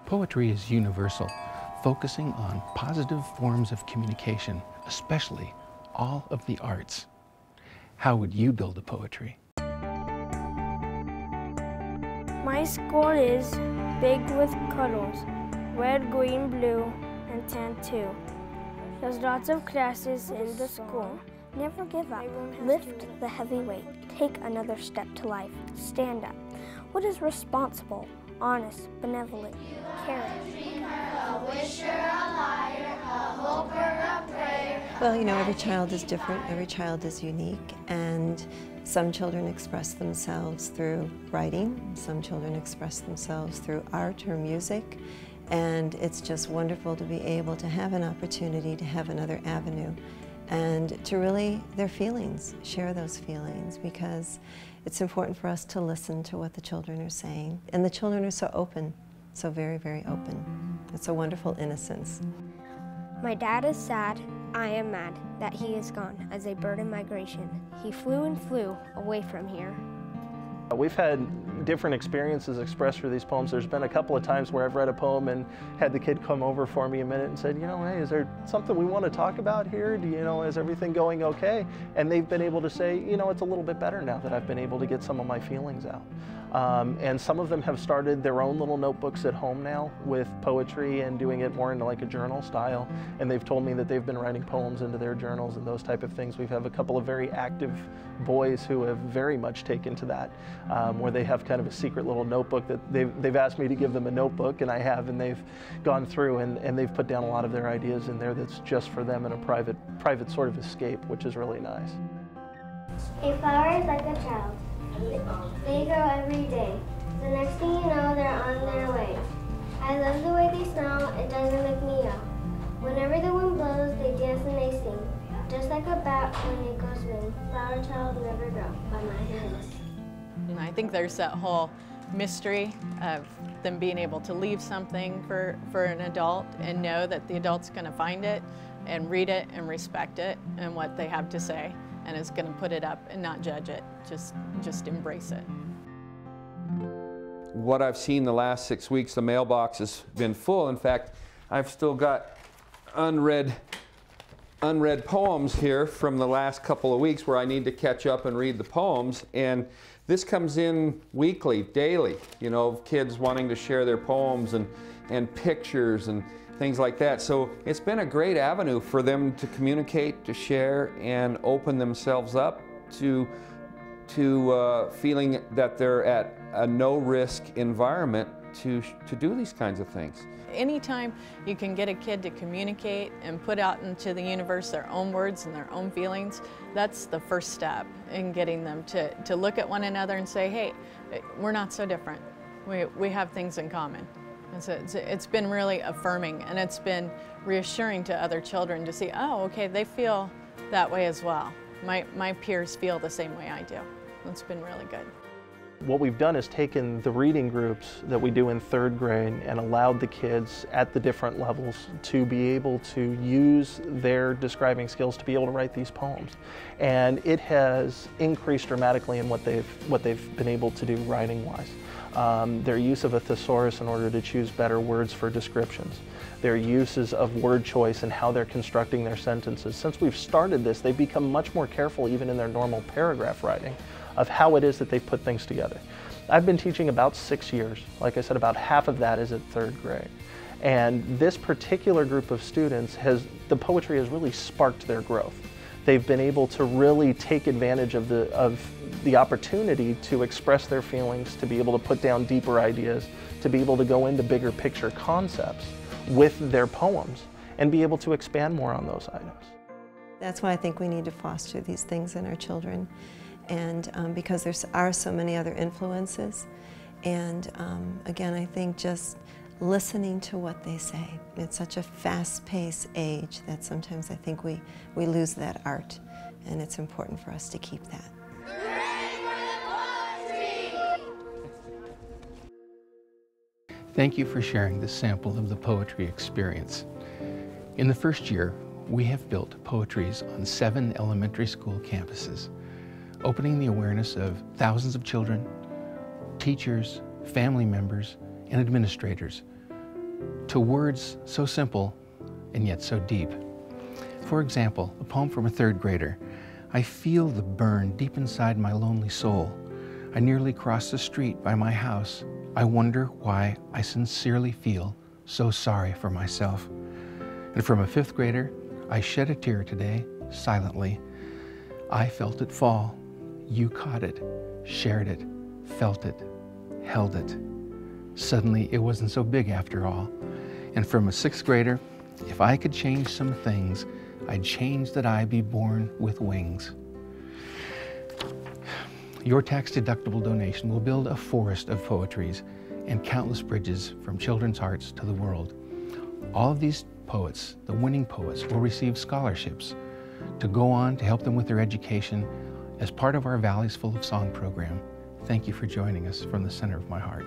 Poetry is universal, focusing on positive forms of communication, especially all of the arts. How would you build a poetry? My school is big with cuddles, red, green, blue, and tan too. There's lots of classes in the school. Never give up. Lift the heavy weight. Take another step to life. Stand up. What is responsible, honest, benevolent, caring? A wisher, a liar, a hoper, a prayer. Well, you know, every child is different. Every child is unique. And some children express themselves through writing. Some children express themselves through art or music. And it's just wonderful to be able to have an opportunity to have another avenue and to really, their feelings, share those feelings, because it's important for us to listen to what the children are saying. And the children are so open, so very, very open. It's a wonderful innocence. My dad is sad, I am mad that he is gone as a bird in migration. He flew and flew away from here. We've had different experiences expressed through these poems. There's been a couple of times where I've read a poem and had the kid come over for me a minute and said, you know, hey, is there something we want to talk about here? Do you know, is everything going okay? And they've been able to say, you know, it's a little bit better now that I've been able to get some of my feelings out. And some of them have started their own little notebooks at home now with poetry and doing it more into like a journal style. And they've told me that they've been writing poems into their journals and those type of things. We've had a couple of very active boys who have very much taken to that, where they have kind of a secret little notebook that they've asked me to give them a notebook, and I have, and they've gone through and they've put down a lot of their ideas in there that's just for them in a private sort of escape, which is really nice. A flower is like a child. They grow every day. The next thing you know, they're on their way. I love the way they smell, it doesn't make me young. Whenever the wind blows, they dance and they sing. Just like a bat when it goes wind, flower child never grow by my hands. And I think there's that whole mystery of them being able to leave something for an adult and know that the adult's going to find it and read it and respect it and what they have to say, and is going to put it up and not judge it, just embrace it. What I've seen the last 6 weeks, the mailbox has been full. In fact, I've still got unread poems here from the last couple of weeks where I need to catch up and read the poems. And this comes in weekly, daily, you know, of kids wanting to share their poems and pictures and things like that. So it's been a great avenue for them to communicate, to share, and open themselves up to feeling that they're at a no-risk environment to do these kinds of things. Anytime you can get a kid to communicate and put out into the universe their own words and their own feelings, that's the first step in getting them to look at one another and say, hey, we're not so different. We have things in common. And so it's been really affirming, and it's been reassuring to other children to see, oh, okay, they feel that way as well. My peers feel the same way I do. It's been really good. What we've done is taken the reading groups that we do in 3rd grade and allowed the kids at the different levels to be able to use their describing skills to be able to write these poems. And it has increased dramatically in what they've been able to do writing-wise. Their use of a thesaurus in order to choose better words for descriptions. Their uses of word choice and how they're constructing their sentences. Since we've started this, they've become much more careful even in their normal paragraph writing of how it is that they've put things together. I've been teaching about 6 years. Like I said, about half of that is at 3rd grade. And this particular group of students the poetry has really sparked their growth. They've been able to really take advantage of the opportunity to express their feelings, to be able to put down deeper ideas, to be able to go into bigger picture concepts with their poems and be able to expand more on those items. That's why I think we need to foster these things in our children. And because there are so many other influences. And again, I think just listening to what they say. It's such a fast-paced age that sometimes I think we lose that art, and it's important for us to keep that. Thank you for sharing this sample of the poetry experience. In the first year, we have built poetries on 7 elementary school campuses, opening the awareness of thousands of children, teachers, family members, and administrators to words so simple and yet so deep. For example, a poem from a third grader. I feel the burn deep inside my lonely soul. I nearly crossed the street by my house. I wonder why I sincerely feel so sorry for myself. And from a fifth grader, I shed a tear today, silently. I felt it fall. You caught it, shared it, felt it, held it. Suddenly, it wasn't so big after all. And from a sixth grader, if I could change some things, I'd change that I be born with wings. Your tax-deductible donation will build a forest of poetries and countless bridges from children's hearts to the world. All of these poets, the winning poets, will receive scholarships to go on to help them with their education as part of our Valleys Full of Song program. Thank you for joining us from the center of my heart.